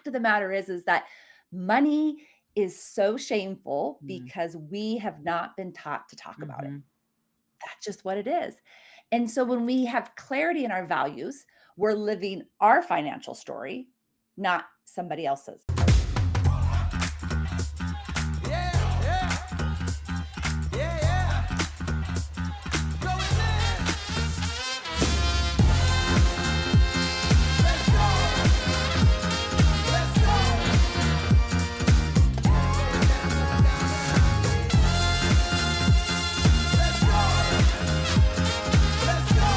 of the matter is that money is so shameful Mm. because we have not been taught to talk about it. Mhm. That's just what it is. And so when we have clarity in our values, we're living our financial story, not somebody else's. Yeah, yeah, yeah, yeah. Going in. Let's go. Let's go. Let's go. Let's go.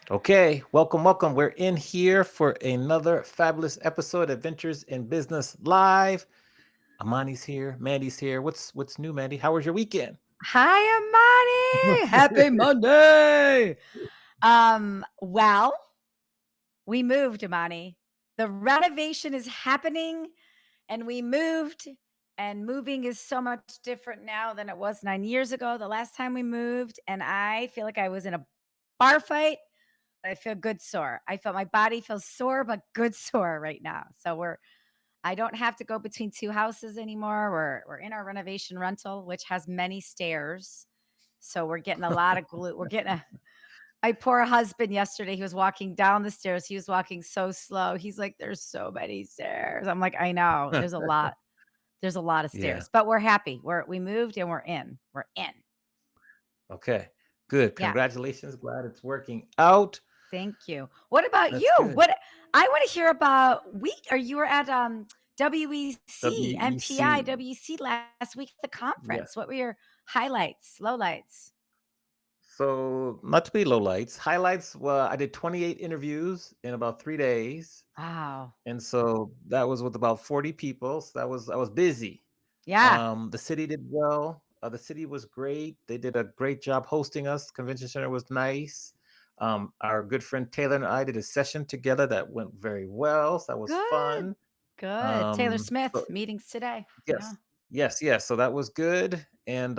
Okay, welcome, welcome. We're in here for another fabulous episode of Adventures in Business Live. Amani's here, Mandy's here. What's new, Mandy? How was your weekend? Hi, Amani. Happy Monday. Well, we moved, Amani. The renovation is happening and we moved, and moving is so much different now than it was 9 years ago, the last time we moved, and I feel like I was in a bar fight. I feel good sore. I felt my body feels sore, but good sore right now. So I don't have to go between 2 houses anymore. We're in our renovation rental, which has many stairs. So we're getting a lot of glue. We're getting a My poor husband yesterday, he was walking down the stairs. He was walking so slow. He's like, "There's so many stairs." I'm like, "I know. There's a lot. There's a lot of Yeah. stairs." But we're happy. We moved and we're in. We're in. Okay. Good. Yeah. Congratulations. Glad it's working out. Thank you. What about you? That's good. What I want to hear about you were at WEC, MPI, WEC. WEC last week at the Yeah. conference. What were your highlights, lowlights? So not to be lowlights. Highlights. Well, I did 28 interviews in about 3 days. Wow. And so that was with about 40 people. So I was busy. Yeah. The city did well. The city was great. They did a great job hosting us. Convention center was nice. Our good friend Taylor and I did a session together that went very well. So that was Good. fun. Good. Taylor So Smith meetings today. Yeah. yes, yes, yes. So that was good. And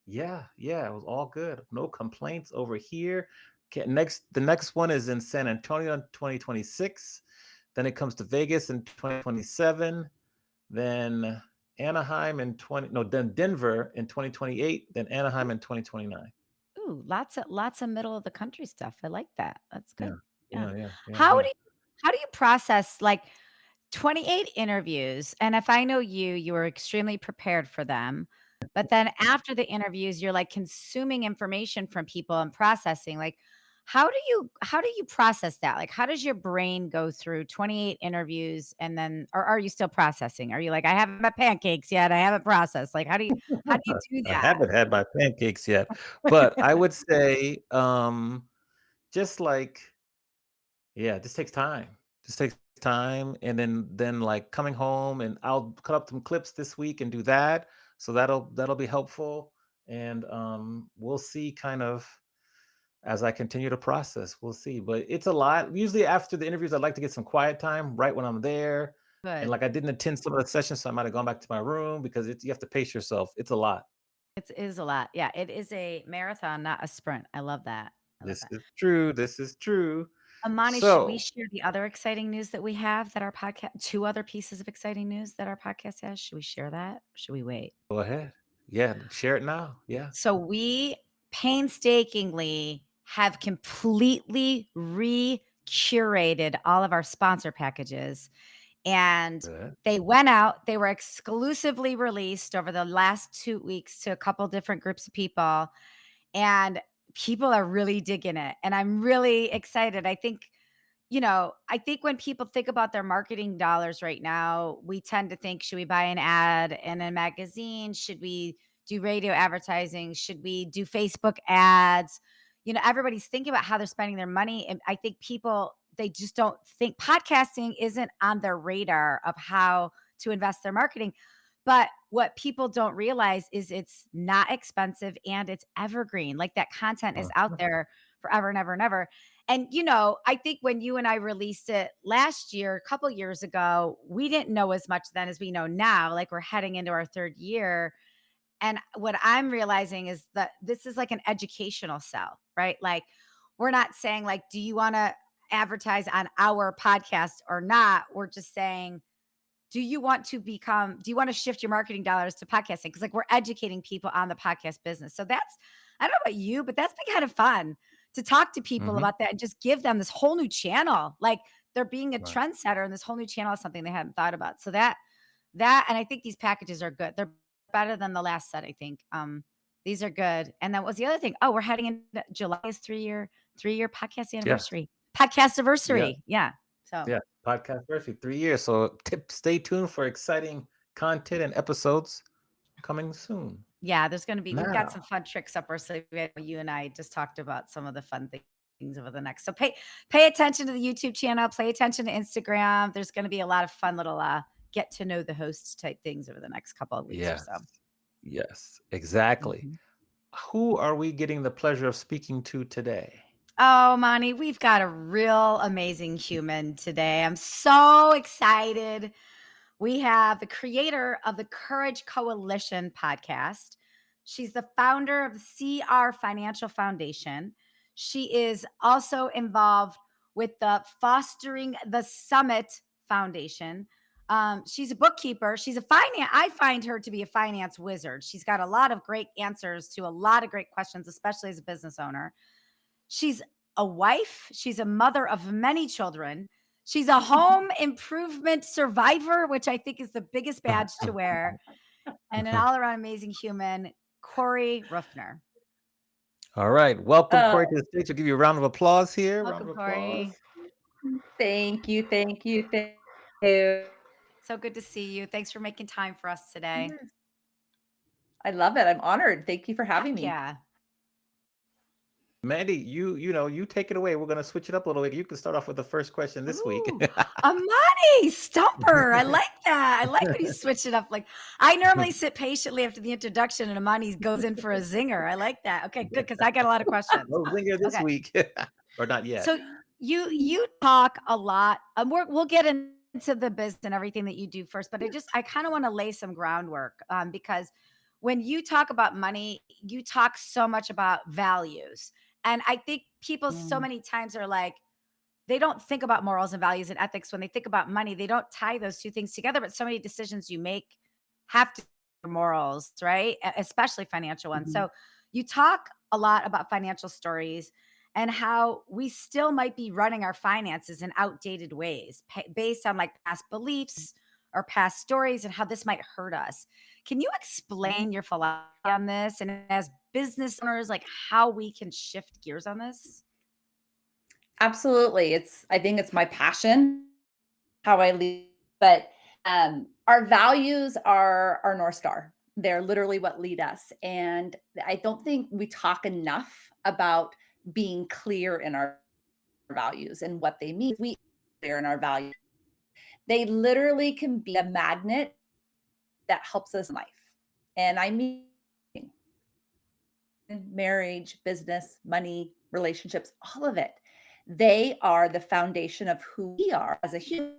yeah, yeah, it was all good. No complaints over here. Okay, the next one is in San Antonio in 2026. Then it comes to Vegas in 2027. Then Anaheim in 20 no, then Denver in 2028, then Anaheim in 2029. Ooh, lots of middle of the country stuff. I like that. That's Yeah. good. Yeah. Yeah, yeah, yeah, How yeah. do you how do you process like 28 interviews? And if I know you, you were extremely prepared for them. But then after the interviews, you're like consuming information from people and processing. Like, how do you process that? Like, how does your brain go through 28 interviews and then or are you still processing? Are you like, I haven't had pancakes yet. I haven't processed. Like, how do you do I that? haven't had my pancakes yet, but I would say just like yeah, this takes time. This takes time, and then like coming home, and I'll cut up some clips this week and do that. So that'll be helpful, and we'll see kind of as I continue to process. We'll see, but it's a lot. Usually after the interviews, I like to get some quiet time right when I'm there, and Good. like I didn't attend some of the sessions, so I might have gone back to my room because you have to pace yourself. It's a lot. It is a lot. Yeah, it is a marathon, not a sprint. I love that. I love This that. is true. This is true. Amani, should we So share the other exciting news that we have that our podcast, two other pieces of exciting news that our podcast has? Should we share that? Or should we wait? go ahead. Yeah, share it now. Yeah. So we painstakingly have completely re-curated all of our sponsor packages and Good. they went out. They were exclusively released over the last 2 weeks to a couple different groups of people. And people are really digging it. And I'm really excited. I think when people think about their marketing dollars right now, we tend to think, should we buy an ad in a magazine? Should we do radio advertising? Should we do Facebook ads? Everybody's thinking about how they're spending their money. And I think people, they just don't think podcasting isn't on their radar of how to invest their marketing. But what people don't realize is it's not expensive and it's evergreen. Like that content is out Uh-huh. there forever and ever and ever. And I think when you and I released it last year, a couple years ago, we didn't know as much then as we know now. Like we're heading into our third year. And what I'm realizing is that this is like an educational sell, right? Like, we're not saying, like, do you want to advertise on our podcast or not? We're just saying, do you want to shift your marketing dollars to podcasting? Because, like, we're educating people on the podcast business. So that's, I don't know about you, but that's been kind of fun to talk to people Mhm. about that and just give them this whole new channel. Like, they're being a Right. trendsetter, and this whole new channel is something they hadn't thought about. So and I think these packages are good. They're better than the last set, I think. These are good. And then what was the other thing? Oh, we're heading into July's three-year podcast Yes. anniversary. Podcast Yeah. anniversary. Yeah. So Yeah. Podcast anniversary, 3 years. So stay tuned for exciting content and episodes coming soon. yeah, we've got some Now. fun tricks up our sleeve. You and I just talked about some of the fun things over the next. So pay attention to the YouTube channel, pay attention to Instagram. There's going to be a lot of fun little get to know the hosts type things over the next couple of weeks or Yes. so. Yes. Exactly. Mhm. Who are we getting the pleasure of speaking to today? Oh, Mani, we've got a real amazing human today. I'm so excited. We have the creator of the Courage Coalition podcast. She's the founder of the CR Financial Foundation. She is also involved with the Fostering the Summit Foundation. She's a bookkeeper. I find her to be a finance wizard. She's got a lot of great answers to a lot of great questions, especially as a business owner. She's a wife. She's a mother of many children. She's a home improvement survivor, which I think is the biggest badge to wear, and an all around amazing human, Corree Roofener. All right. Welcome, Corey, Oh, to the stage. I'll give you a round of applause here. Round Welcome, of applause. Corey. thank you, thank you, thank you. So good to see you. Thanks for making time for us today. Yes. I love it. I'm honored. Thank you for having Heck me. yeah. Mandy, you take it away. We're gonna switch it up a little bit. You can start off with the first question this week. Ooh, Amani, stumper. I like that. I like when you switch it up. Like, I normally sit patiently after the introduction and Amani goes in for a zinger. I like that. Okay, good, because I got a lot of questions. No zinger this Okay. week, or not yet. So you talk a lot. We'll get into the business and everything that you do first, but I kind of want to lay some groundwork because when you talk about money, you talk so much about values, and I think people so Mm. many times are like, they don't think about morals and values and ethics when they think about money. They don't tie those two things together, but so many decisions you make have to be morals, right? Especially financial ones. Mhm. So you talk a lot about financial stories and how we still might be running our finances in outdated ways based on like past beliefs or past stories and how this might hurt us. Can you explain your philosophy on this and as business owners, like how we can shift gears on this? Absolutely. I think it's my passion, how I lead, but our values are our North Star. They're literally what lead us. And I don't think we talk enough about being clear in our values and what they mean. If we clear in our values, they literally can be a magnet that helps us in life. And I mean marriage, business, money, relationships, all of it. They are the foundation of who we are as a human.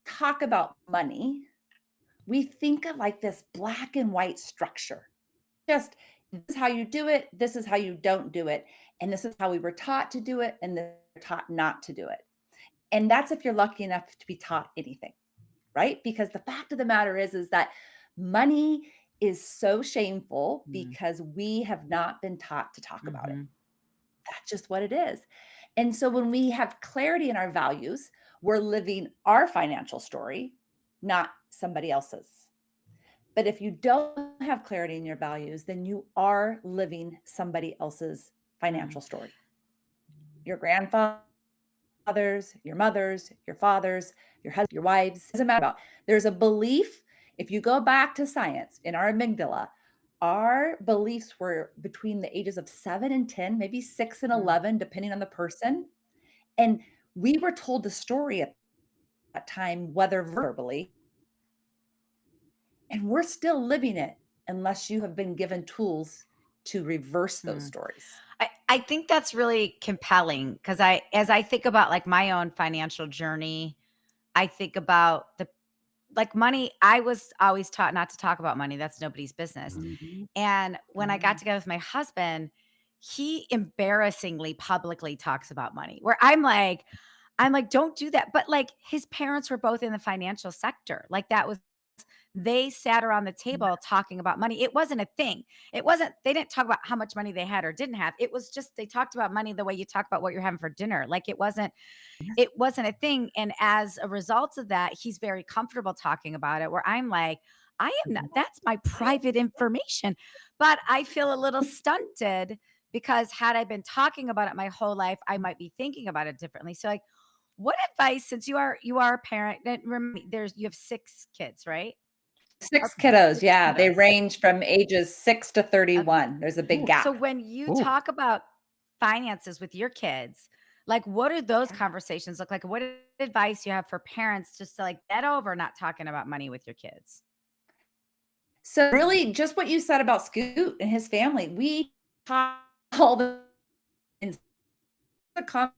Talk about money, we think of like this black and white structure. Just this is how you do it, this is how you don't do it, and this is how we were taught to do it, and then we're taught not to do it. And that's if you're lucky enough to be taught anything, right? Because the fact of the matter is that money is so shameful because we have not been taught to talk about it. Mm-hmm. That's just what it is. And so when we have clarity in our values, we're living our financial story, not somebody else's. But if you don't have clarity in your values, then you are living somebody else's financial story. Your grandfather's, your mother's, your father's, your husband, your wives, doesn't matter about. There's a belief, if you go back to science in our amygdala, our beliefs were between the ages of 7 and 10, maybe 6 and 11, depending on the person. And we were told the story at that time, whether verbally, and we're still living it unless you have been given tools to reverse those stories. I think that's really compelling because as I think about like my own financial journey, I think about like money, I was always taught not to talk about money. That's nobody's business. Mhm. And when I got Mm. together with my husband, he embarrassingly publicly talks about money, where I'm like, don't do that. But like his parents were both in the financial sector. Like that was, they sat around the table talking about money. It wasn't a thing. They didn't talk about how much money they had or didn't have. It was just, they talked about money the way you talk about what you're having for dinner. Like it wasn't a thing. And as a result of that, he's very comfortable talking about it, where I'm like, I am not, that's my private information. But I feel a little stunted because had I been talking about it my whole life, I might be thinking about it differently. So like, what advice, since you are a parent, and remember me, you have 6 kids, right? 6 Okay. kiddos, 6 yeah, they kiddos. range from ages 6 to Okay. 31. There's a big So gap. when you Ooh. talk about finances with your kids, like what do those Yeah. conversations look like? What advice you have for parents just to like get over not talking about money with your kids? So, really just what you said about Scoot and his family, we talk all the in the com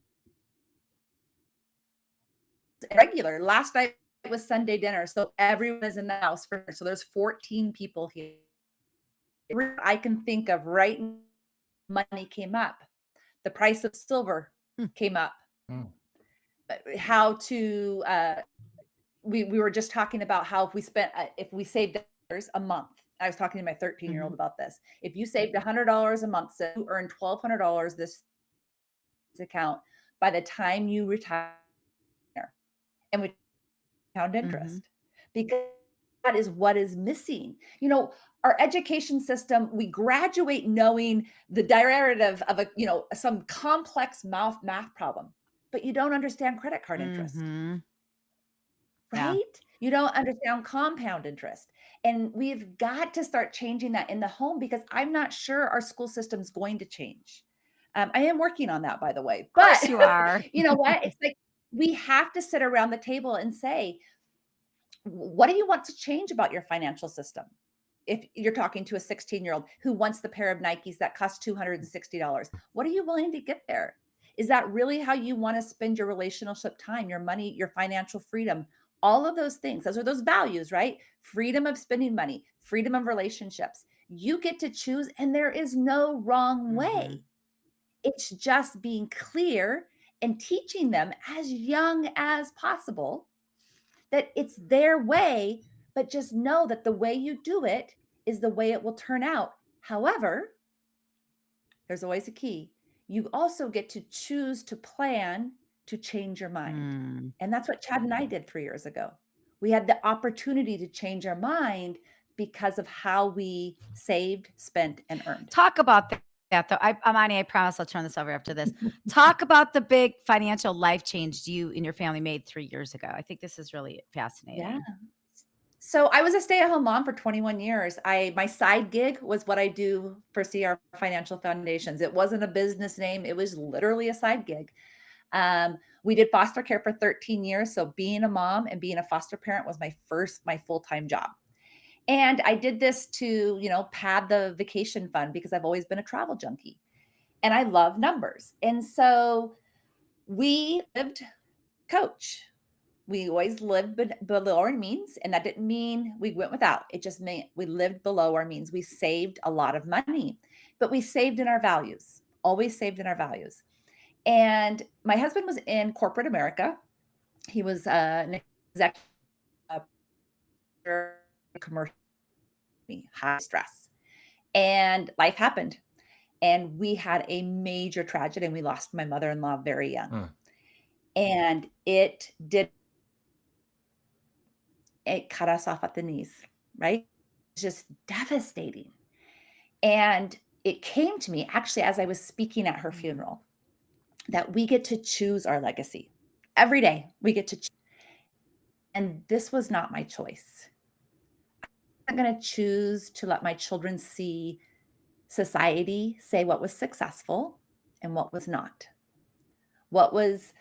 regular. Last night was Sunday dinner, so everyone is in the house for so there's 14 people here. I can think of right now, money came up. The price of silver Hmm. came up. Mm. How to we were just talking about how if we saved dollars a month. I was talking to my 13-year-old Mhm. about this. If you saved $100 a month, so you earn $1,200 this account by the time you retire, and we compound Mhm. interest because that is what is missing. Our education system, we graduate knowing the derivative of some complex math problem, but you don't understand credit card interest. Mhm. Yeah. Right? You don't understand compound interest. And we've got to start changing that in the home because I'm not sure our school system's going to change. I am working on that, by the way. Of course But you are. you know what? It's like we have to sit around the table and say, what do you want to change about your financial system? If you're talking to a 16-year-old who wants the pair of Nikes that cost $260, what are you willing to get there? Is that really how you want to spend your relationship time, your money, your financial freedom? All of those things, those are those values, right? Freedom of spending money, freedom of relationships. You get to choose, and there is no wrong Mhm. way. It's just being clear and teaching them as young as possible that it's their way, but just know that the way you do it is the way it will turn out. However, there's always a key. You also get to choose to plan to change your mind. Mm. And that's what Chad and I did 3 years ago. We had the opportunity to change our mind because of how we saved, spent, and earned. Talk about that though. Amani, I promise I'll turn this over after this. Talk about the big financial life change you and your family made 3 years ago. I think this is really Yeah. fascinating. So I was a stay-at-home mom for 21 years. My side gig was what I do for CR Financial Foundations. It wasn't a business name. It was literally a side gig. We did foster care for 13 years. So being a mom and being a foster parent was my full-time job. And I did this to, pad the vacation fund because I've always been a travel junkie and I love numbers. And so we lived coach. We always lived below our means, and that didn't mean we went without. It just meant we lived below our means. We saved a lot of money, but we saved in our values, always saved in our values. And my husband was in corporate America. He was an executive commercial, high stress, and life happened. And we had a major tragedy, and we lost my mother-in-law very young. Mm. And it cut us off at the knees, right? It's just devastating. And it came to me actually as I was speaking at her Mhm. funeral that we get to choose our legacy. Every day we get to choose. And this was not my choice. I'm not going to choose to let my children see society say what was successful and what was not, what was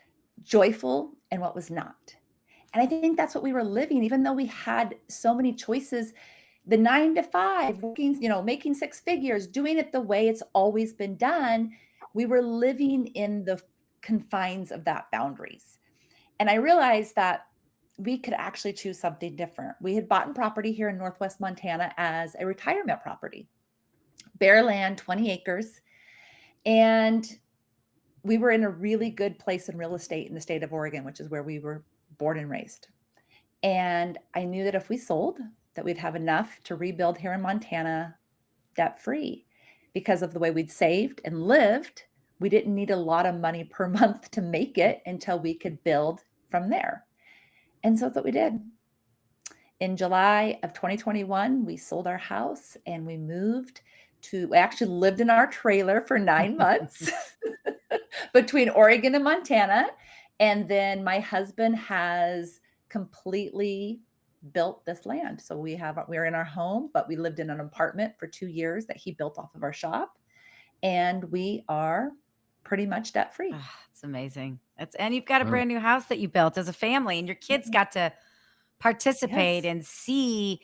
joyful and what was not. And I think that's what we were living, even though we had so many choices. The 9 to 5, working, making 6 figures, doing it the way it's always been done. We were living in the confines of that boundaries. And I realized that we could actually choose something different. We had bought property here in Northwest Montana as a retirement property, bare land, 20 acres. And we were in a really good place in real estate in the state of Oregon, which is where we were born and raised. And I knew that if we sold, that we'd have enough to rebuild here in Montana debt free because of the way we'd saved and lived. We didn't need a lot of money per month to make it until we could build from there. And so that's what we did. In July of 2021, we sold our house and we moved we actually lived in our trailer for 9 months between Oregon and Montana. And then my husband has completely built this land. So we're in our home, but we lived in an apartment for 2 years that he built off of our shop. And we are pretty much debt free. It's amazing. And you've got a Mm. brand new house that you built as a family, and your kids got to participate Yes. and see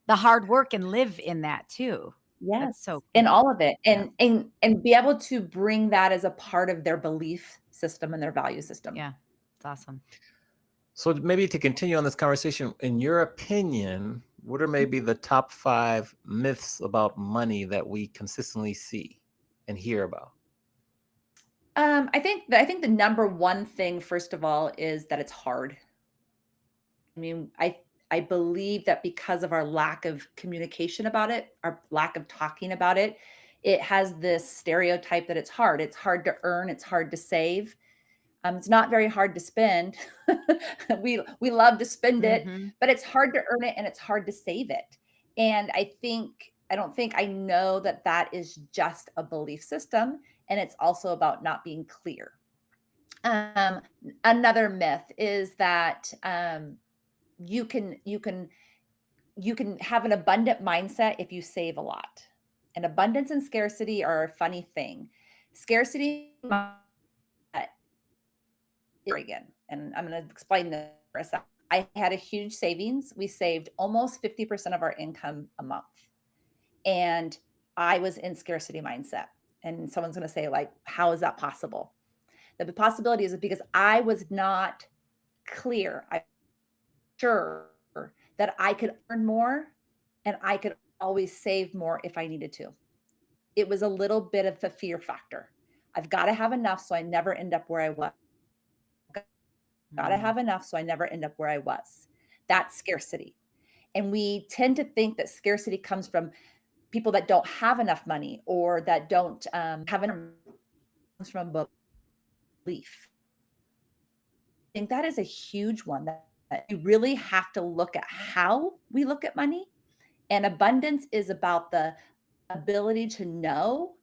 the hard work and live in that too. Yes. That's so In cool. all of it. Yeah. And be able to bring that as a part of their belief system and their value system. Yeah. It's awesome. So maybe to continue on this conversation, in your opinion, what are maybe the top 5 myths about money that we consistently see and hear about? I think the number one thing, first of all, is that it's hard. I mean, I believe that because of our lack of communication about it, our lack of talking about it, it has this stereotype that it's hard. It's hard to earn, it's hard to save. It's not very hard to spend. We love to spend it, Mhm. but it's hard to earn it and it's hard to save it. And I don't think I know that that is just a belief system, and it's also about not being clear. Um, Another myth is that you can you can you can have an abundant mindset if you save a lot. And abundance and scarcity are a funny thing. Scarcity mindset again, and I'm going to explain this for a second. I had a huge savings. We saved almost 50% of our income a month. And I was in scarcity mindset. And someone's going to say, like, how is that possible? The possibility is because I was not clear. I'm sure that I could earn more and I could always save more if I needed to. It was a little bit of the fear factor. I've got to have enough so I never end up where I was. Gotta Mm. have enough so I never end up where I was. That's scarcity. And we tend to think that scarcity comes from people that don't have enough money or that don't have enough comes from belief. I think that is a huge one that we really have to look at how we look at money. And abundance is about the ability to know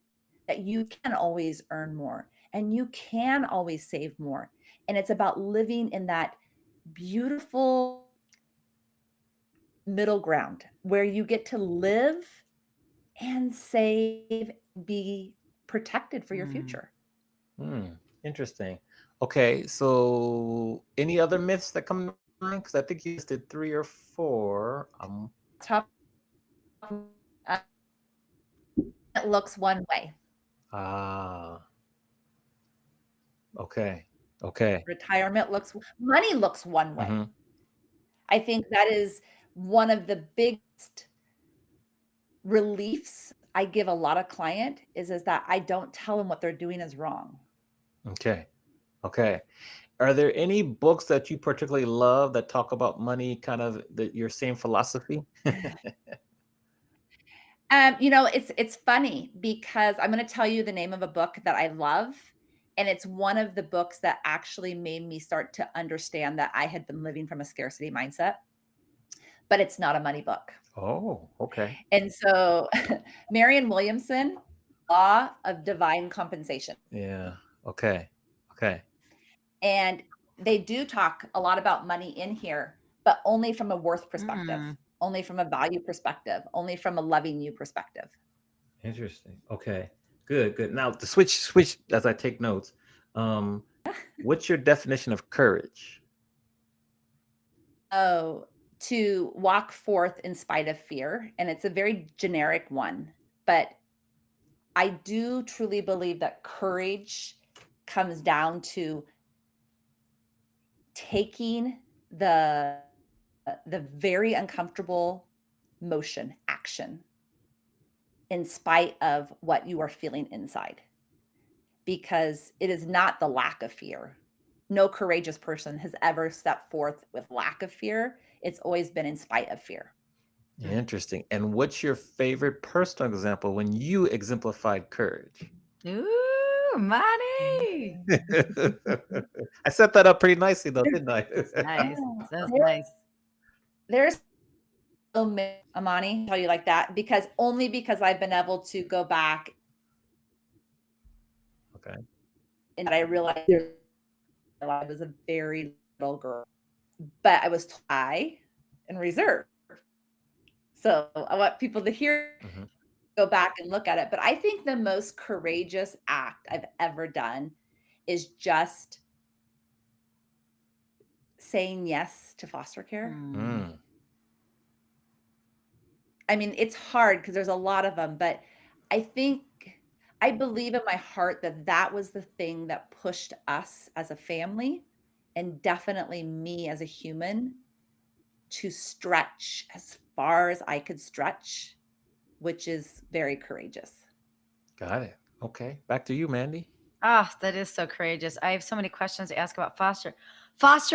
that you can always earn more and you can always save more. And it's about living in that beautiful middle ground where you get to live and save, be protected for your Mm. future. Hmm, interesting. Okay, so any other myths that come to mind? Because I think you listed 3 or 4. Top uh, it looks one way. Ah, okay, okay. Retirement looks money looks one way. Mhm. I think that is one of the biggest reliefs I give a lot of client is that I don't tell them what they're doing is wrong. Okay, okay. Are there any books that you particularly love that talk about money, kind of your same philosophy? It's funny because I'm gonna tell you the name of a book that I love, and it's one of the books that actually made me start to understand that I had been living from a scarcity mindset, but it's not a money book. Oh, okay. And so Marianne Williamson, Law of Divine Compensation. Yeah. Okay. Okay. And they do talk a lot about money in here, but only from a worth perspective, Mm. only from a value perspective, only from a loving you perspective. Interesting. Okay. Good, good. Now to switch as I take notes. Um, what's your definition of courage? Oh, to walk forth in spite of fear. And it's a very generic one, but I do truly believe that courage comes down to taking the the very uncomfortable motion, action, in spite of what you are feeling inside, because it is not the lack of fear. No courageous person has ever stepped forth with lack of fear. It's always been in spite of fear. Right. Interesting. And what's your favorite personal example when you exemplified courage? Ooh, money. I set that up pretty nicely though, didn't I? Nice. Oh, That's there- nice. there's so many, Amani, tell you like that, because only because I've been able to go back Okay. and I realized I was a very little girl, but I was shy and reserved. So I want people to hear, Mhm. go back and look at it. But I think the most courageous act I've ever done is just saying yes to foster care. Mm. Mm. I mean, it's hard because there's a lot of them, but I think I believe in my heart that that was the thing that pushed us as a family and definitely me as a human to stretch as far as I could stretch, which is very courageous. Got it. Okay. Back to you, Mandy. Ah, that is so courageous. I have so many questions to ask about foster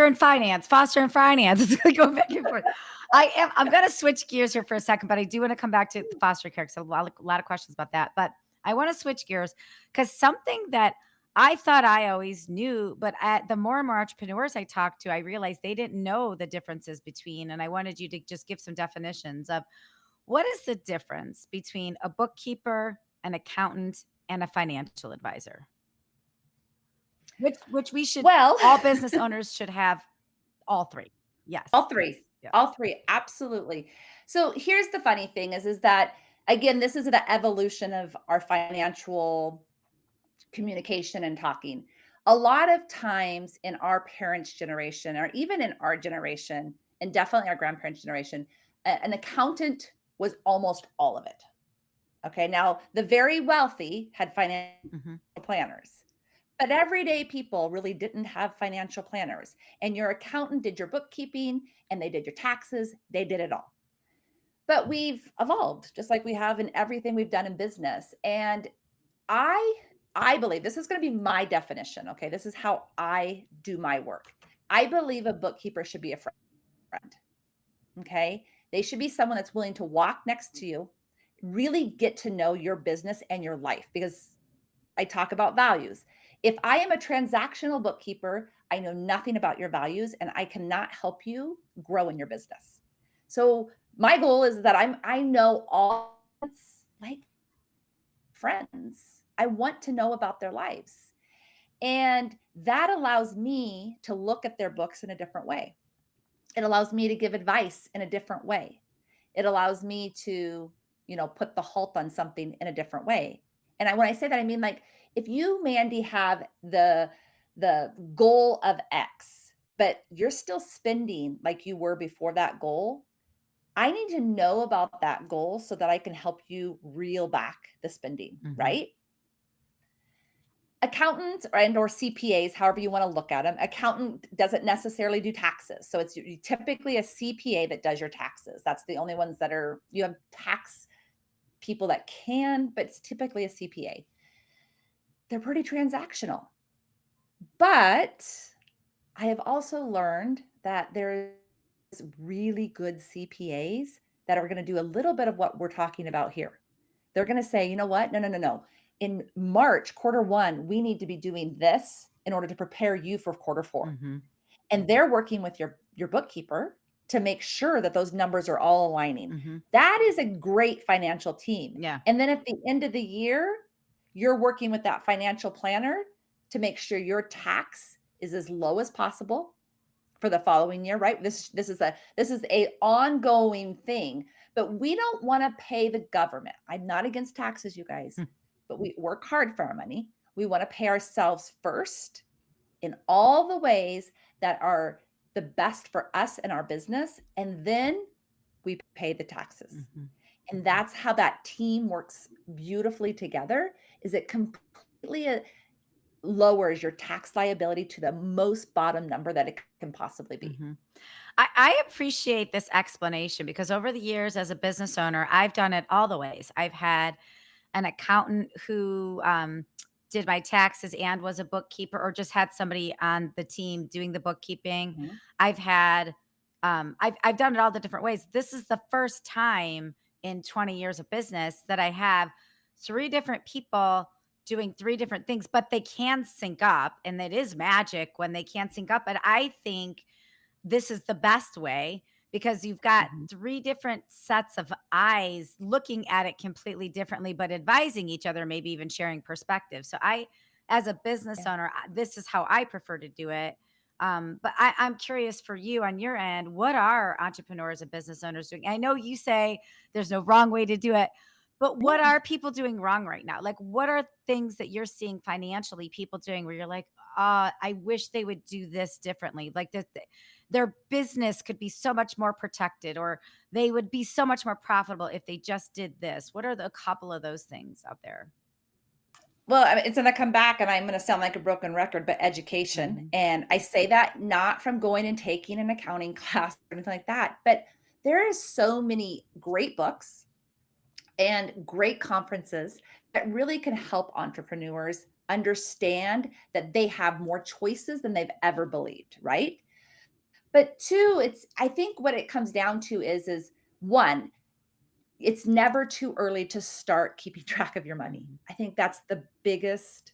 and finance, foster and finance. It's like going back and forth. I'm going to switch gears here for a second, but I do want to come back to the foster care because a lot of questions about that. But I want to switch gears because something that I thought I always knew, but the more and more entrepreneurs I talked to, I realized they didn't know the differences between. And I wanted you to just give some definitions of what is the difference between a bookkeeper, an accountant, and a financial advisor? Which we should Well, all business owners should have all 3. Yes. all three, Yes. all three, absolutely. So here's the funny thing is that again, this is the evolution of our financial communication and talking. A lot of times in our parents' generation, or even in our generation, and definitely our grandparents' generation, an accountant was almost all of it. Okay. Now, the very wealthy had financial Mhm. planners, but everyday people really didn't have financial planners. And your accountant did your bookkeeping and they did your taxes, they did it all. But we've evolved just like we have in everything we've done in business. And I I believe this is going to be my definition, okay? This is how I do my work. I believe a bookkeeper should be a friend, okay? They should be someone that's willing to walk next to you, really get to know your business and your life because I talk about values. If I am a transactional bookkeeper, I know nothing about your values and I cannot help you grow in your business. So my goal is that I know all like friends. I want to know about their lives. And that allows me to look at their books in a different way. It allows me to give advice in a different way. It allows me to, put the halt on something in a different way. And when I say that, I mean like if you, Mandy, have the goal of X, but you're still spending like you were before that goal, I need to know about that goal so that I can help you reel back the spending, Mhm. right? Accountants or CPAs, however you want to look at them, accountant doesn't necessarily do taxes. So it's typically a CPA that does your taxes. That's the only ones that are, you have tax people that can, but it's typically a CPA. They're pretty transactional. But I have also learned that there's really good CPAs that are going to do a little bit of what we're talking about here. They're going to say, you know what? No, no, no, no. In March, quarter one, we need to be doing this in order to prepare you for quarter four. Mhm. And they're working with your bookkeeper to make sure that those numbers are all aligning. Mhm. That is a great financial team. Yeah. And then at the end of the year, you're working with that financial planner to make sure your tax is as low as possible for the following year, right? This is a ongoing thing, but we don't want to pay the government. I'm not against taxes, you guys, Mm. but we work hard for our money. We want to pay ourselves first in all the ways that are the best for us and our business, and then we pay the taxes. Mhm. And that's how that team works beautifully together. Is it completely lowers your tax liability to the most bottom number that it can possibly be. Mhm. I appreciate this explanation because over the years as a business owner, I've done it all the ways. I've had an accountant who did my taxes and was a bookkeeper, or just had somebody on the team doing the bookkeeping. Mhm. I've had, I've done it all the different ways. This is the first time in 20 years of business that I have three different people doing three different things, but they can sync up, and it is magic when they can sync up. And I think this is the best way because you've got Mhm. three different sets of eyes looking at it completely differently, but advising each other, maybe even sharing perspective. So as a business Yeah. owner, this is how I prefer to do it. But I'm curious for you on your end, what are entrepreneurs and business owners doing? I know you say there's no wrong way to do it, but what Yeah. are people doing wrong right now? Like, what are things that you're seeing financially people doing where you're like, I wish they would do this differently. Like their business could be so much more protected, or they would be so much more profitable if they just did this. What are a couple of those things out there? Well, I mean, it's gonna come back and I'm gonna sound like a broken record, but education. Mhm. And I say that not from going and taking an accounting class or anything like that, but there is so many great books and great conferences that really can help entrepreneurs understand that they have more choices than they've ever believed, right? But two, it's I think what it comes down to is one, it's never too early to start keeping track of your money. Mhm. I think that's the biggest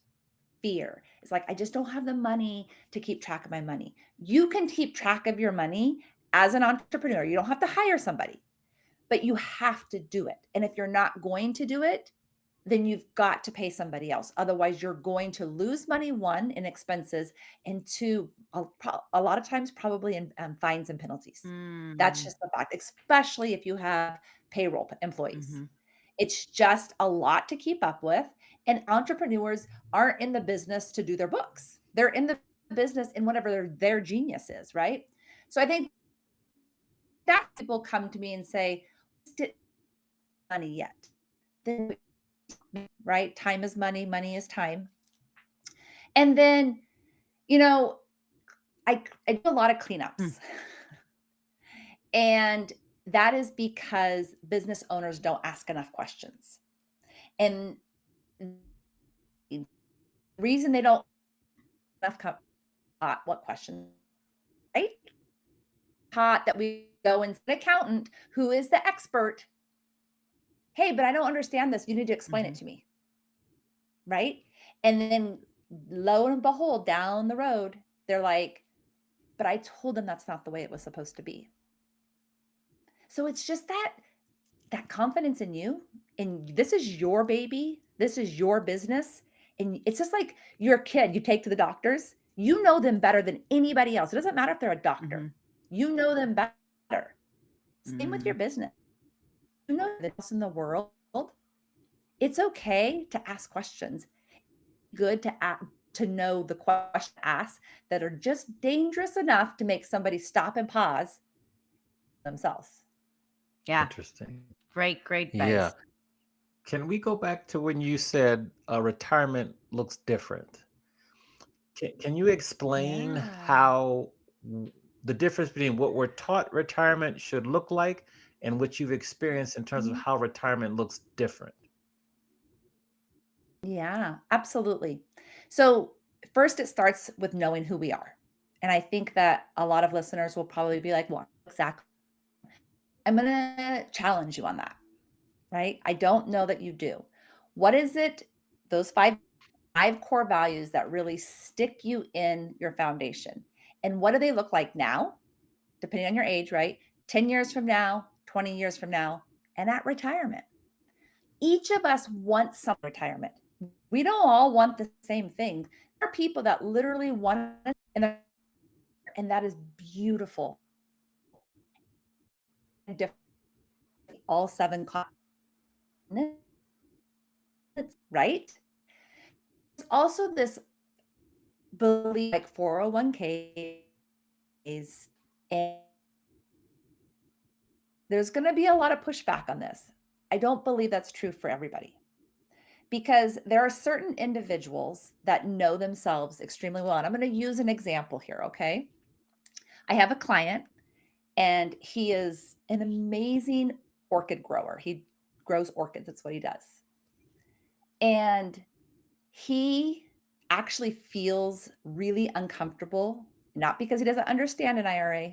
fear. It's like, I just don't have the money to keep track of my money. You can keep track of your money as an entrepreneur. You don't have to hire somebody, but you have to do it. And if you're not going to do it, then you've got to pay somebody else. Otherwise, you're going to lose money, one, in expenses, and two, a lot of times, probably in fines and penalties. That's Mm. just the fact, especially if you have payroll employees. Mhm. It's just a lot to keep up with. And entrepreneurs aren't in the business to do their books. They're in the business in whatever their genius is, right? So I think that people come to me and say, "Did money yet?" Then, right? Time is money, money is time. And then, you know, I do a lot of Mm. cleanups. And that is because business owners don't ask enough questions. And the reason they don't enough what questions, right? Taught that we go and see an accountant who is the expert. Hey, but I don't understand this. You need to explain it Mhm. to me, right? And then lo and behold, down the road, they're like, but I told them that's not the way it was supposed to be. So it's just that confidence in you, and this is your baby, this is your business, and it's just like your kid you take to the doctors, you know them better than anybody else. It doesn't matter if they're a doctor. Mhm. You know them better. Same with your Mm. business. You know the else in the world. It's okay to ask questions. Good to know the question to ask that are just dangerous enough to make somebody stop and pause themselves. Yeah. Interesting. Great Yeah. advice. Can we go back to when you said retirement looks different? Can you explain Yeah. how the difference between what we're taught retirement should look like and what you've experienced in terms of Mhm. how retirement looks different? Yeah, absolutely. So, first, it starts with knowing who we are. And I think that a lot of listeners will probably be like, well, exactly. I'm going to challenge you on that, right? I don't know that you do. What is it, those five core values that really stick you in your foundation? And what do they look like now, depending on your age, right? 10 years from now, 20 years from now, and at retirement? Each of us wants some retirement. We don't all want the same thing. There are people that literally want it, and that is beautiful. And different, all seven continents, right? There's also this belief like 401ks, and there's going to be a lot of pushback on this. I don't believe that's true for everybody. because there are certain individuals that know themselves extremely well. And I'm going to use an example here, okay? I have a client and he is an amazing orchid grower. He grows orchids, that's what he does. And he actually feels really uncomfortable, not because he doesn't understand an IRA,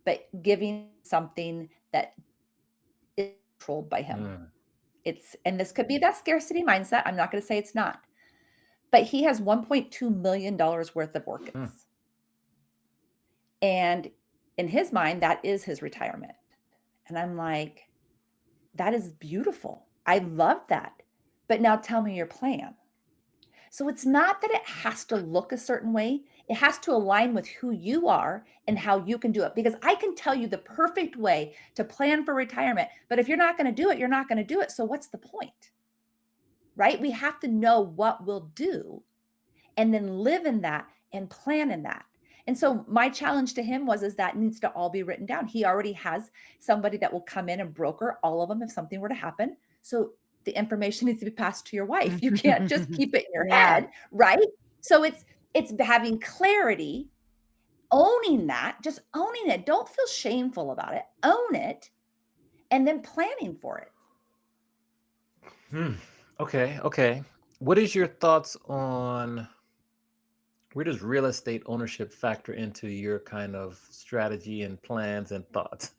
but giving something that is controlled by him. Mm, And this could be that scarcity mindset. I'm not going to say it's not, but he has $1.2 million worth of mm, orchids. And in his mind, that is his retirement. And I'm like, that is beautiful. I love that. But now tell me your plan. So it's not that it has to look a certain way. It has to align with who you are and how you can do it. Because I can tell you the perfect way to plan for retirement, but if you're not going to do it, you're not going to do it. So what's the point? Right? We have to know what we'll do and then live in that and plan in that. And so my challenge to him was is that needs to all be written down. He already has somebody that will come in and broker all of them if something were to happen. So the information needs to be passed to your wife. You can't just keep it in your Yeah. head, right? So it's having clarity, owning that, just owning it. Don't feel shameful about it. Own it and then planning for it. mm. Okay, okay. What is your thoughts on where does real estate ownership factor into your kind of strategy and plans and thoughts?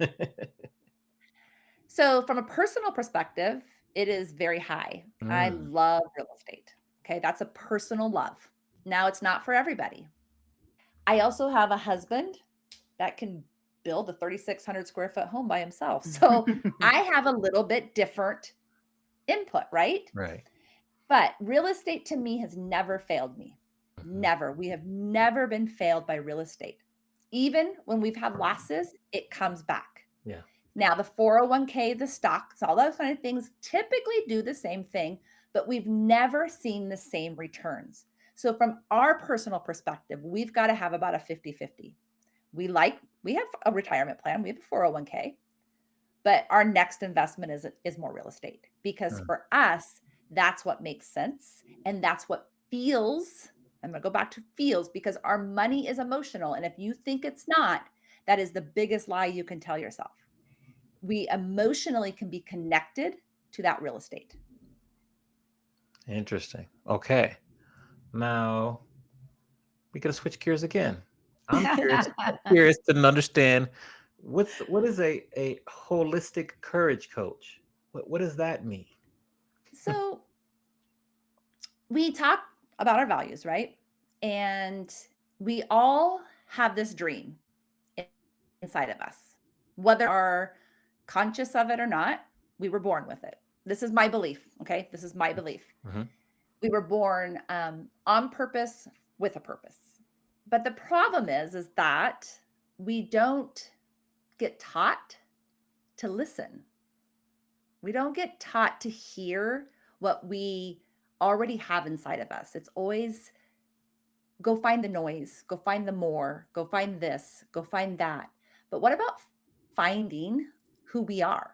So, from a personal perspective, it is very high. I Mm, love real estate. Okay, that's a personal love. Now, it's not for everybody. I also have a husband that can build a 3,600 square foot home by himself. So, I have a little bit different input, right? right. But real estate to me has never failed me. Mhm. Never. We have never been failed by real estate. Even when we've had losses, it comes back. Yeah. Now, the 401k, the stocks, all those kind of things typically do the same thing, but we've never seen the same returns. So, from our personal perspective, we've got to have about a 50-50. We have a retirement plan, we have a 401k, but our next investment is more real estate because Mm. for us, that's what makes sense. And that's what feels. I'm going to go back to feels because our money is emotional. And if you think it's not, that is the biggest lie you can tell yourself. We emotionally can be connected to that real estate. Interesting. Okay. Now we gotta switch gears again. I'm curious. I'm curious to understand what is a holistic courage coach? What does that mean? So we talk about our values, right? And we all have this dream inside of us, whether we are conscious of it or not. We were born with it. This is my belief. Okay. This is my belief. Mhm. We were born on purpose with a purpose. But the problem is that we don't get taught to listen. We don't get taught to hear what we already have inside of us. It's always go find the noise, go find the more, go find this, go find that. But what about finding who we are?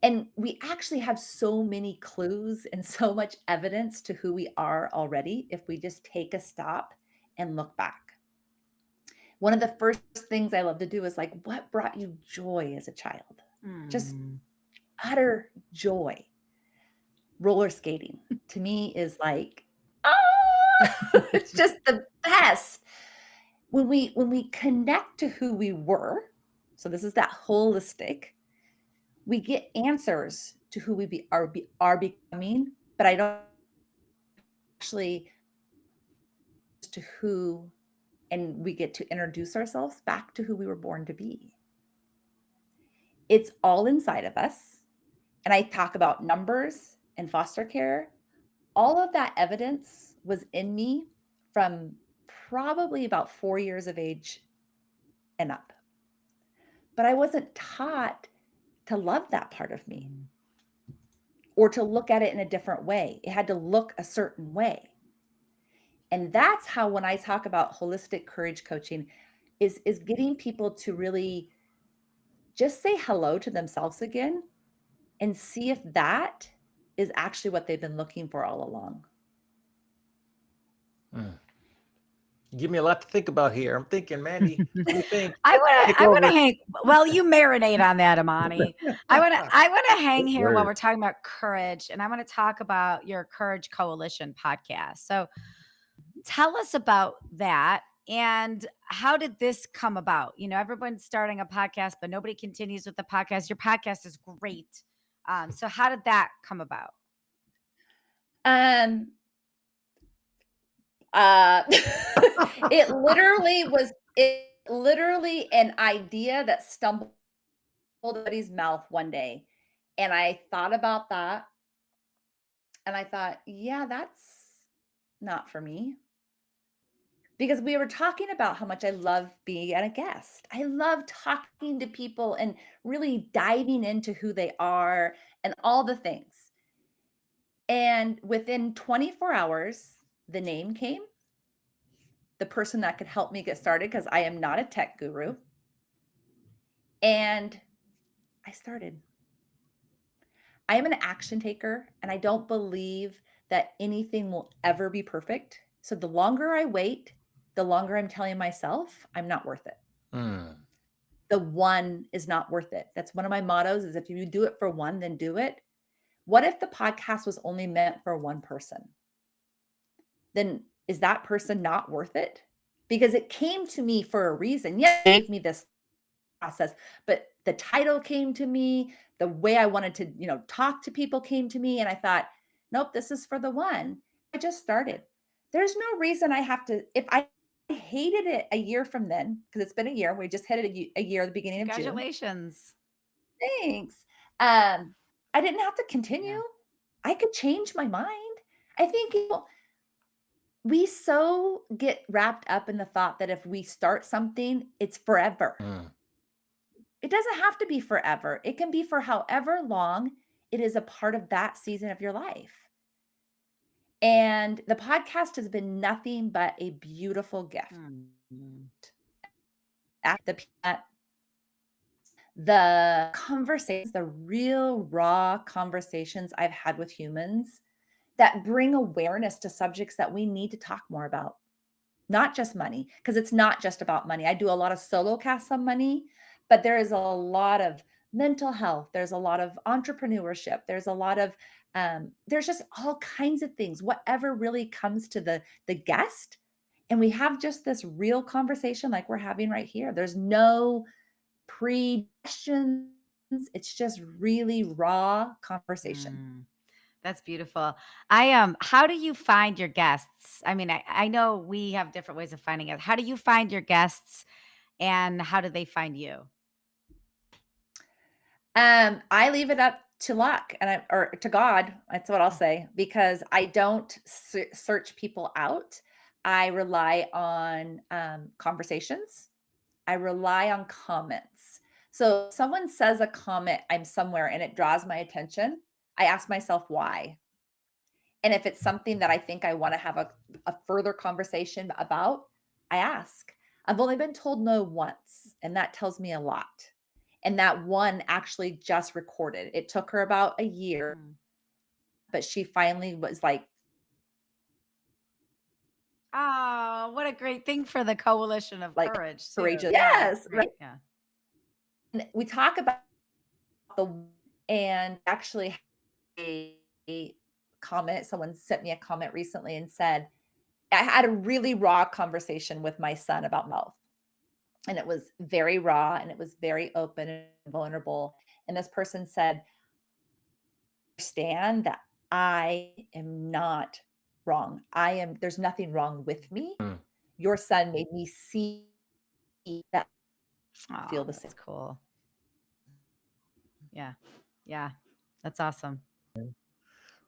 And we actually have so many clues and so much evidence to who we are already if we just take a stop and look back. One of the first things I love to do is like, what brought you joy as a child? Just Mm. utter joy. Roller skating to me is like, ah, it's just the best. When we connect to who we were, so this is that holistic, we get answers to who are becoming, but I don't actually to who and we get to introduce ourselves back to who we were born to be. It's all inside of us. And I talk about numbers and foster care. All of that evidence was in me from probably about 4 years of age and up. But I wasn't taught to love that part of me or to look at it in a different way. It had to look a certain way. And that's how when I talk about holistic courage coaching is getting people to really just say hello to themselves again and see if that is actually what they've been looking for all along. Mm. You give me a lot to think about here. I'm thinking, Mandy, what do you think? I Take want to over. hang. Well, you marinate on that, Amani. I want to hang here while Word. we're talking about courage, and I want to talk about your Courage Coalition podcast. So, tell us about that, and how did this come about? You know, everyone's starting a podcast, but nobody continues with the podcast. Your podcast is great. So, how did that come about? Um, uh, it literally an idea that stumbled out of somebody's mouth one day, and I thought about that, and I thought, yeah, that's not for me. Because we were talking about how much I love being a guest. I love talking to people and really diving into who they are and all the things. And within 24 hours, the name came, the person that could help me get started, because I am not a tech guru. And I started. I am an action taker, and I don't believe that anything will ever be perfect. So the longer I wait, the longer I'm telling myself I'm not worth it. Mm. The one is not worth it. That's one of my mottos is if you do it for one, then do it. What if the podcast was only meant for one person? Then is that person not worth it? Because it came to me for a reason. Yeah, it gave me this process, but the title came to me, the way I wanted to, talk to people came to me, and I thought, nope, this is for the one. I just started. There's no reason I have to, if I hated it a year from then, because it's been a year, we just hit it a year at the beginning of June. Congratulations. Thanks. I didn't have to continue. Yeah. I could change my mind. I think we so get wrapped up in the thought that if we start something, it's forever. Mm. It doesn't have to be forever. It can be for however long it is a part of that season of your life. And the podcast has been nothing but a beautiful gift. Mm. At the conversations, the real raw conversations I've had with humans that bring awareness to subjects that we need to talk more about. Not just money, because it's not just about money. I do a lot of solo casts on money, but there is a lot of mental health. There's a lot of entrepreneurship. There's a lot of there's just all kinds of things. Whatever really comes to the guest, and we have just this real conversation like we're having right here. There's no pre-questions. It's just really raw conversation. Mm. That's beautiful. How do you find your guests? I mean, I know we have different ways of finding it. How do you find your guests and how do they find you? I leave it up to luck or to God. That's what I'll say, because I don't search people out. I rely on conversations. I rely on comments. So if someone says a comment, I'm somewhere and it draws my attention, I ask myself why. And if it's something that I think I want to have a further conversation about, I ask. I've only been told no once, and that tells me a lot. And that one actually just recorded. It took her about a year, Mm. but she finally was like, Oh, what a great thing for the coalition of like courage too. courageous. Yeah, that's Yes, right. great. Yeah. And we talk about the and actually a comment. Someone sent me a comment recently and said, I had a really raw conversation with my son about mouth. And it was very raw and it was very open and vulnerable. And this person said, understand that I am not wrong. There's nothing wrong with me. Mm. Your son made me see that I Oh, feel the same. that's cool. Yeah. Yeah. That's awesome.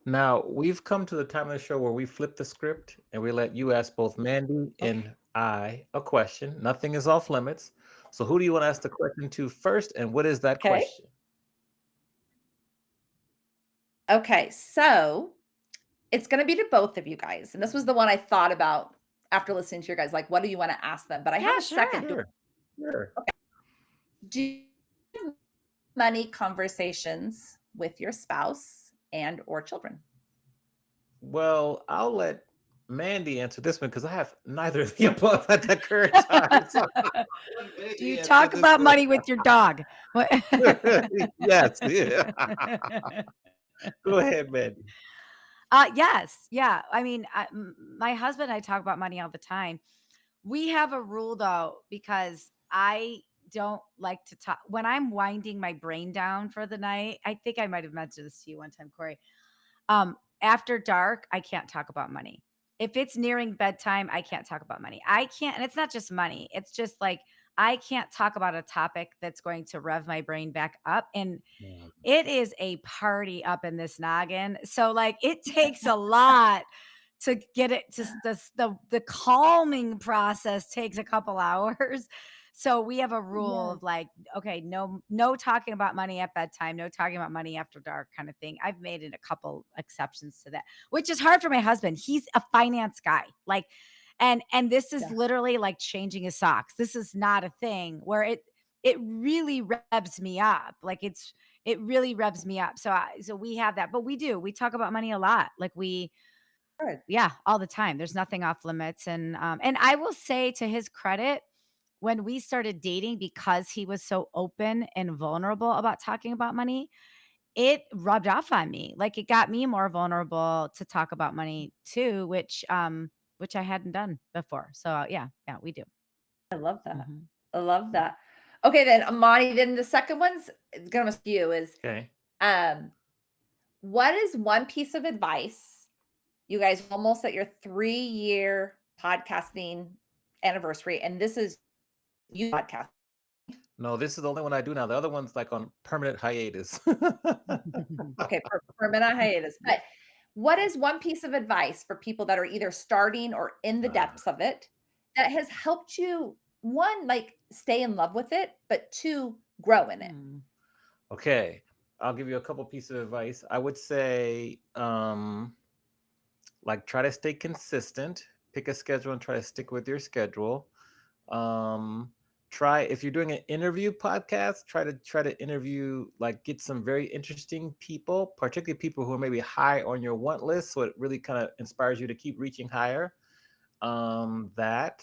Now, we've come to the time of the show where we flip the script and we let you ask both Mandy Okay. and I a question. Nothing is off limits. So, who do you want to ask the question to first, and what is that Okay. question? Okay. So it's going to be to both of you guys. And this was the one I thought about after listening to your guys. Like, what do you want to ask them? But I have Yeah, a second. sure. Sure. Do you have money conversations with your spouse? and or children? Well, I'll let Mandy answer this one because I have neither of the above at the current time. So I'll let Do you Mandy answer talk this about one. money with your dog? What? Yes. Yeah. Go ahead, Mandy. Yes, yeah. I mean, my husband and I talk about money all the time. We have a rule though, because I don't like to talk when I'm winding my brain down for the night. I think I might have mentioned this to you one time, Corey. After dark, I can't talk about money. If it's nearing bedtime, I can't talk about money. I can't, and it's not just money. It's just like I can't talk about a topic that's going to rev my brain back up. And Mm. it is a party up in this noggin. So like it takes a lot to get it to the calming process takes a couple hours. So we have a rule Yes. of like, okay, no talking about money at bedtime, no talking about money after dark kind of thing. I've made it a couple exceptions to that, which is hard for my husband. He's a finance guy. Like and this is Yeah. literally like changing his socks. This is not a thing where it really revs me up. Like it really revs me up. So we have that, but we talk about money a lot. Like Good. yeah, all the time. There's nothing off limits. And I will say to his credit, when we started dating, because he was so open and vulnerable about talking about money, it rubbed off on me. Like it got me more vulnerable to talk about money too, which I hadn't done before. So yeah, we do. I love that. Mhm. I love that. Okay, then Amani, then the second one's gonna skew is Okay. um, what is one piece of advice you guys are almost at your 3-year podcasting anniversary, and this is you podcast. No, this is the only one I do now. The other one's like on permanent hiatus. Okay, permanent hiatus. But what is one piece of advice for people that are either starting or in the Ah, depths of it that has helped you, one, like stay in love with it, but two, grow in it? Mm. okay. I'll give you a couple pieces of advice. I would say, like, try to stay consistent. Pick a schedule and try to stick with your schedule. Um, try if you're doing an interview podcast, try to interview like get some very interesting people, particularly people who are maybe high on your want list, so it really kind of inspires you to keep reaching higher. That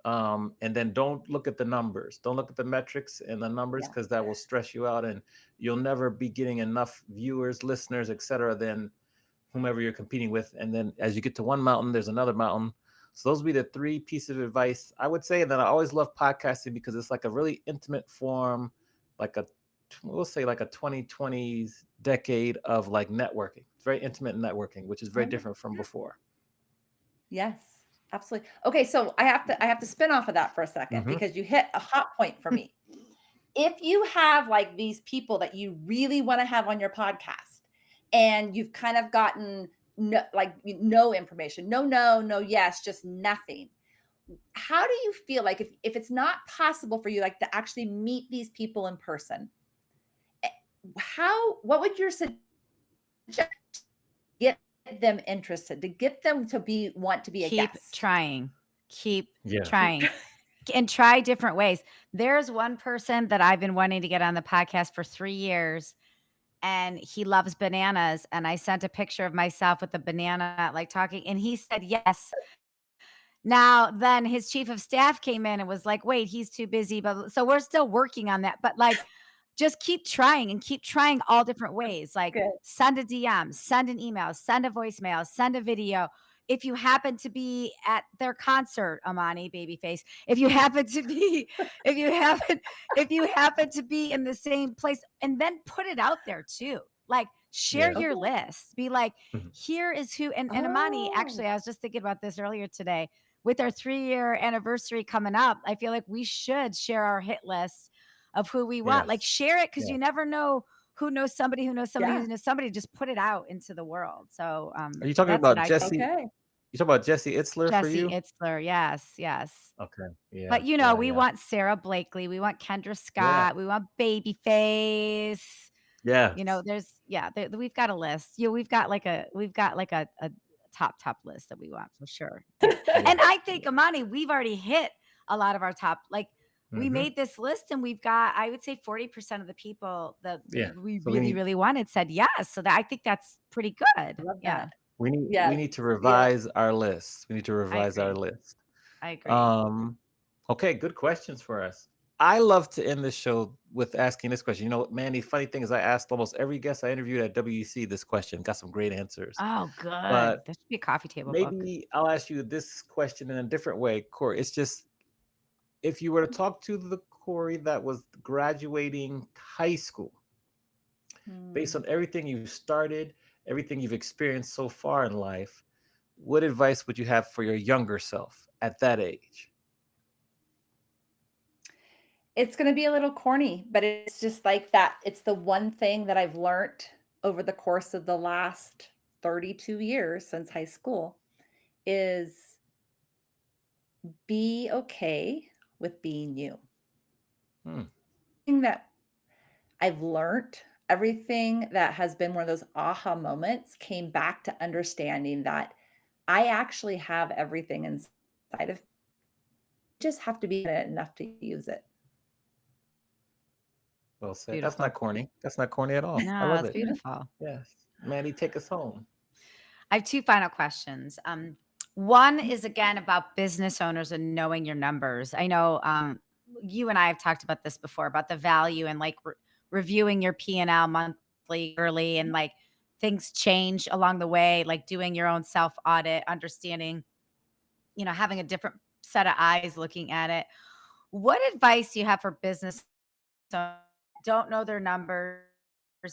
and then don't look at the numbers. Don't look at the metrics and the numbers Yeah. because that will stress you out, and you'll never be getting enough viewers, listeners, etc. Than whomever you're competing with. And then as you get to one mountain, there's another mountain. So those would be the three pieces of advice I would say. And then I always love podcasting because it's like a really intimate form, like we'll say like a 2020s decade of like networking. It's very intimate networking, which is very Oh, different from before. yes, absolutely. Okay, so I have to spin off of that for a second Hmm. because you hit a hot point for me. If you have like these people that you really want to have on your podcast and you've kind of gotten no information, no, yes, just nothing. How do you feel like if it's not possible for you like to actually meet these people in person? eh, what would your suggestion get them interested, to get them to be want to be a Keep guest? trying. Keep Yeah. trying. And try different ways. There's one person that I've been wanting to get on the podcast for 3 years, and he loves bananas, and I sent a picture of myself with the banana, like, talking, and he said yes. Now, then his chief of staff came in and was like, "Wait, he's too busy," but so we're still working on that, but, like, just keep trying and keep trying all different ways, like, Good. send a DM, send an email, send a voicemail, send a video. If you happen to be at their concert, Amani, babyface, if you happen to be in the same place, and then put it out there too. Like, share Yeah. your Okay. list. Be like, Mhm. "Here is who," and Amani, Oh, actually, I was just thinking about this earlier today with our 3-year anniversary coming up. I feel like we should share our hit list of who we want. Like Yes. share it because Yeah. you never know who knows somebody who knows somebody who yeah. knows somebody. Just put it out into the world. So Are you talking that's what about I think. Jesse? Okay. You talking about Jesse Itzler for Jesse you? Itzler, yes, yes. Okay. But Yeah. you know, Yeah. we Yeah. want Sarah Blakely, we want Kendra Yeah. Scott, we want Babyface. You know, Yes. we've got a list. We've got like a top list that we want for sure. Yeah. And Yeah. I think Amani, we've already hit a lot of our top. Like we Mhm. made this list and we've got, I would say 40% of the people that Yeah. we So we really, need really wanted said yes. So that I think that's pretty good. I love Yeah, that. we Yes. need to Yeah. revise our list. We need to I revise our agree. list. I agree. Um, okay, good questions for us. I love to end the show with asking this question. You know, Mandy, funny thing is I asked almost every guest I interviewed at WEC this question, got some great answers. Oh, good. But That should be a coffee table book. maybe I'll ask you this question in a different way, Corey. It's just if you were to talk to the Corey that was graduating high school, based Hmm. on everything you've started, everything you've experienced so far in life, what advice would you have for your younger self at that age? It's gonna be a little corny, but it's just like that. It's the one thing that I've learned over the course of the last 32 years since high school is be okay with being you. Hmm. Thing that I've learned, everything that has been one of those aha moments came back to understanding that I actually have everything inside of just have to be in it enough to use it. Well said. That's not Beautiful. corny. That's not corny at all. I No, love that's it. beautiful. Yes. Mandy, take us home. I have two final questions. One is again about business owners and knowing your numbers. I know you and I have talked about this before about the value and like reviewing your P&L monthly, early, and like things change along the way, like doing your own self audit, understanding, having a different set of eyes looking at it. What advice do you have for business owners that don't know their numbers,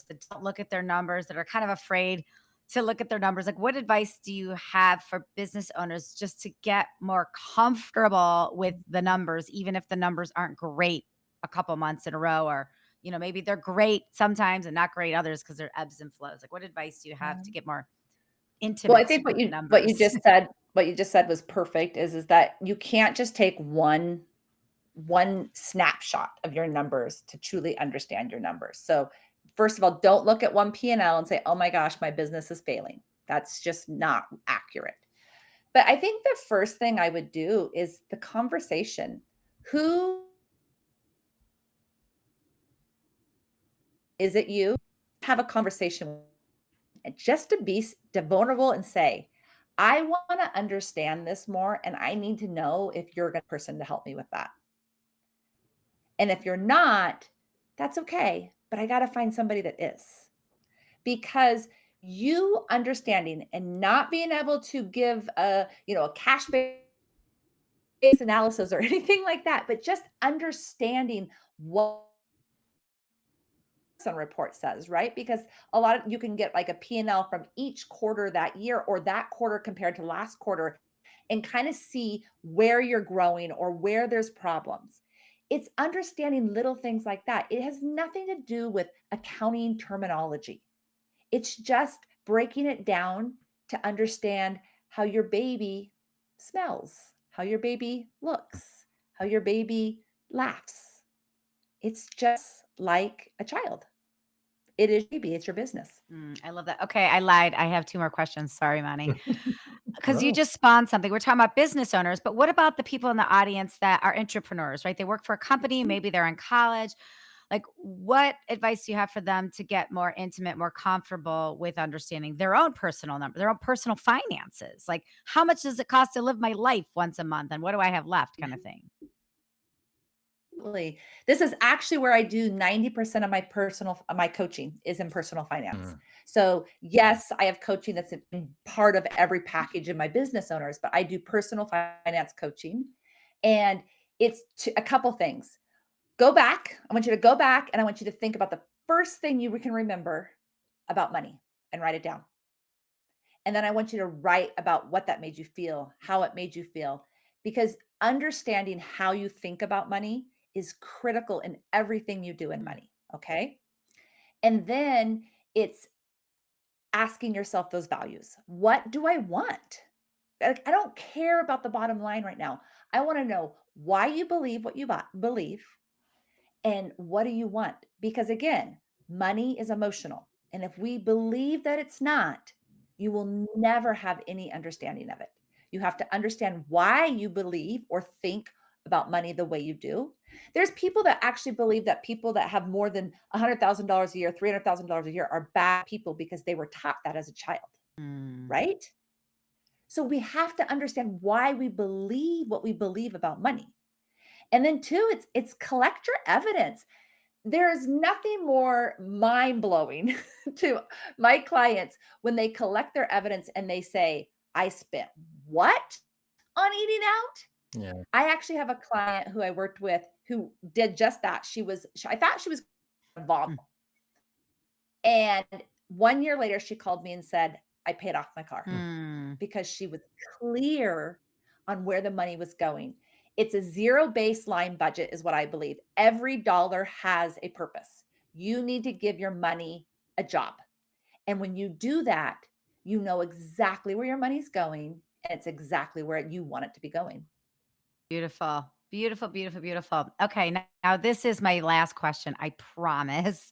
that don't look at their numbers, that are kind of afraid to look at their numbers? Like, what advice do you have for business owners just to get more comfortable with the numbers, even if the numbers aren't great a couple months in a row, or maybe they're great sometimes and not great others because they're ebbs and flows? Like, what advice do you have to get more Well, I intimate think with what the you numbers? just said was perfect is that you can't just take one snapshot of your numbers to truly understand your numbers. So, first of all, don't look at one P&L and say, "Oh my gosh, my business is failing." That's just not accurate. But I think the first thing I would do is the conversation. Who is it you? Have a conversation and just to be vulnerable and say, I want to understand this more and I need to know if you're a good person to help me with that. And if you're not, that's okay, but I got to find somebody that is. Because you understanding and not being able to give a cash based analysis or anything like that, but just understanding what on report says, right? Because a lot of you can get like a P&L from each quarter that year or that quarter compared to last quarter and kind of see where you're growing or where there's problems. It's understanding little things like that. It has nothing to do with accounting terminology. It's just breaking it down to understand how your baby smells, how your baby looks, how your baby laughs. It's just like a child. It is baby, it's your business. I love that. Okay, I lied. I have two more questions. Sorry, Manny. Because you No. just spawned something. We're talking about business owners, but what about the people in the audience that are entrepreneurs, right? They work for a company, maybe they're in college. Like, what advice do you have for them to get more intimate, more comfortable with understanding their own personal number, their own personal finances? Like, how much does it cost to live my life once a month? And what do I have left, kind of thing? Absolutely. This is actually where I do 90% of my coaching is in personal finance. Mhm. So, yes, I have coaching that's in part of every package of my business owners, but I do personal finance coaching, and it's a couple things. Go back. I want you to go back, and I want you to think about the first thing you can remember about money and write it down. And then I want you to write about what that made you feel, how it made you feel, because understanding how you think about money is critical in everything you do in Mm. money. Okay. And then it's asking yourself those values. What do I want? Like, I don't care about the bottom line right now. I want to know why you believe what you believe and what do you want? Because again, money is emotional. And if we believe that it's not, you will never have any understanding of it. You have to understand why you believe or think about money the way you do. There's people that actually believe that people that have more than $100,000 a year, $300,000 a year are bad people because they were taught that as a child, Mm. right? So we have to understand why we believe what we believe about money. And then two, it's collect your evidence. There is nothing more mind-blowing to my clients when they collect their evidence and they say, "I spent what on eating out?" Yeah. I actually have a client who I worked with who did just that. I thought she was gonna vomit. Mm. And 1 year later, she called me and said, "I paid off my car." Mm. Because she was clear on where the money was going. It's a zero baseline budget, is what I believe. Every dollar has a purpose. You need to give your money a job. And when you do that, you know exactly where your money's going and it's exactly where you want it to be going. Beautiful. Beautiful, beautiful, beautiful. Okay, now this is my last question, I promise.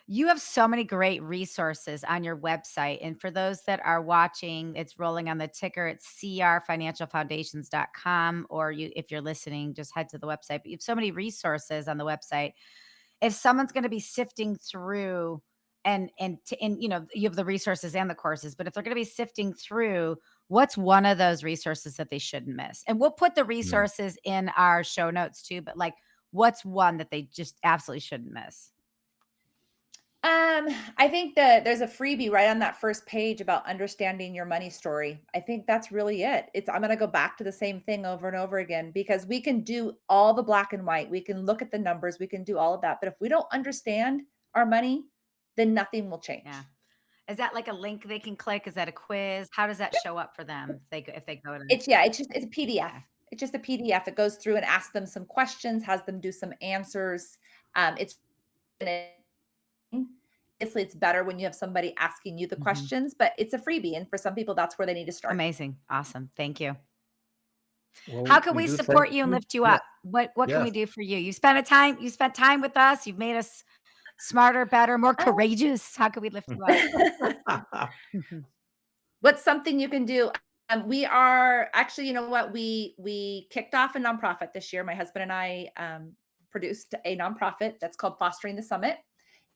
You have so many great resources on your website. And for those that are watching, it's rolling on the ticker. It's crfinancialfoundations.com. Or if you're listening, just head to the website. But you have so many resources on the website. If someone's going to be sifting through and you have the resources and the courses, but if they're going to be sifting through, what's one of those resources that they shouldn't miss? And we'll put the Yeah. resources in our show notes too, but like what's one that they just absolutely shouldn't miss? I think that there's a freebie right on that first page about understanding your money story. I think that's really it. I'm going to go back to the same thing over and over again because we can do all the black and white. We can look at the numbers, we can do all of that. But if we don't understand our money, then nothing will change. Yeah. Is that like a link they can click? Is that a quiz? How does that show up for them if they go to It's a PDF. Okay. It's just a PDF. It goes through and asks them some questions, has them do some answers. It's obviously it's better when you have somebody asking you the Mhm. questions, but it's a freebie. And for some people, that's where they need to start. Amazing. Awesome. Thank you. Well, How can we we do support thank you and you. lift you Yeah. up? What can we Yes. do for you? You spent time with us. You've made us smarter, better, more Um, courageous. How can we lift you up? What's something you can do? We are actually, you know what? We kicked off a nonprofit this year. My husband and I produced a nonprofit that's called Fostering the Summit,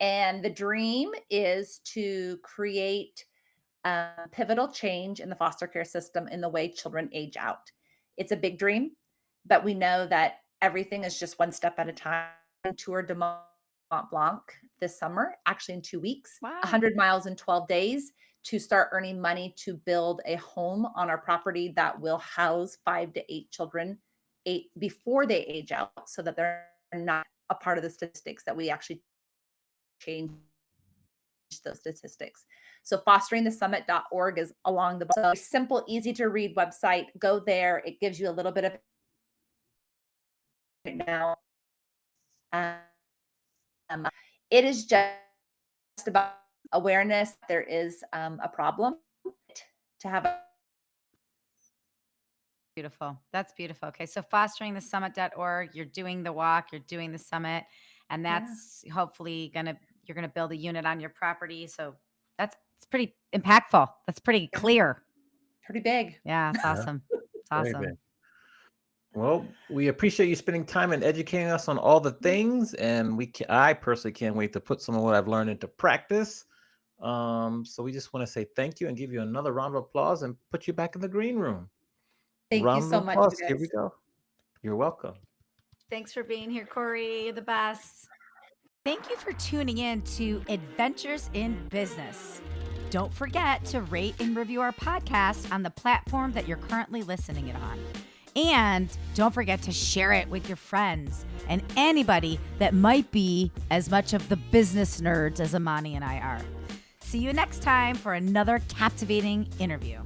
and the dream is to create pivotal change in the foster care system in the way children age out. It's a big dream, but we know that everything is just one step at a time. Tour de Mont Blanc this summer, actually in 2 weeks, Wow. 100 miles in 12 days to start earning money to build a home on our property that will house 5 to 8 children before they age out so that they're not a part of the statistics that we actually change those statistics. So fosteringthesummit.org is along the so simple, easy to read website. Go there. It gives you a little bit of right now. Um, it is just about awareness. There is a problem to have. Beautiful. That's beautiful. Okay. So fosteringthesummit.org, you're doing the walk, you're doing the summit, and Yeah, that's hopefully you're gonna build a unit on your property. So it's pretty impactful. That's pretty yeah, clear. pretty big. Yeah, it's Yeah. awesome. It's Very big. awesome. Well, we appreciate you spending time and educating us on all the things, and I personally can't wait to put some of what I've learned into practice. So we just want to say thank you and give you another round of applause and put you back in the green room. Thank you Round so of much, applause. you Here we guys. go. You're welcome. Thanks for being here, Corree. You're the best. Thank you for tuning in to Adventures in Business. Don't forget to rate and review our podcast on the platform that you're currently listening it on. And don't forget to share it with your friends and anybody that might be as much of the business nerds as Amani and I are. See you next time for another captivating interview.